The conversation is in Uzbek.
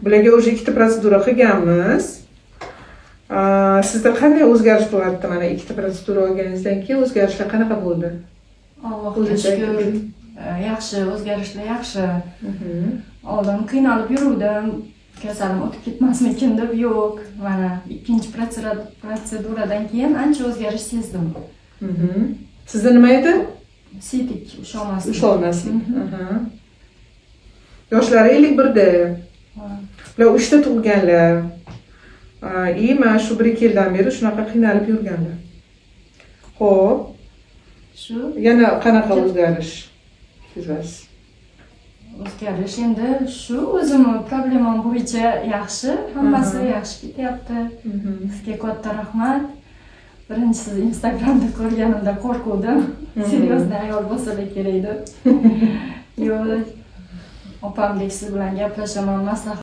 Bularga уже ikkita protsedura qilganmiz. Sizda qanday o'zgarish bo'lyapti? Mana ikkita protsedura olganingizdan keyin o'zgarishlar qanaqa bo'ldi? Allohga shukr. Yaxshi, o'zgarishlar yaxshi. Oldin qiynalib yuruvdim. Kasalim o'tib ketmasmikin deb, yo'q. Mana ikkinchi protseduradan keyin ancha o'zgarish sezdim. Sizda nima edi? Sidik, usholmaslik. Yoshlari 51da. Ular 3ta tug'ilganlar. Mana shu 1-2 yildan beri shunaqa qiynalib yurganlar. Xo'p. Shu yana qanaqa o'zgarish sezasiz? O'zgarish endi shu o'zimni problemam bo'yicha yaxshi, hammasi yaxshi ketyapti. Sizga katta rahmat. Birinchi siz Instagramda ko'rganimda qo'rquvdim. Seriozdan ayol bo'lsa kerak deb. Yo'q, opamdek siz bilan gaplashaman, maslahat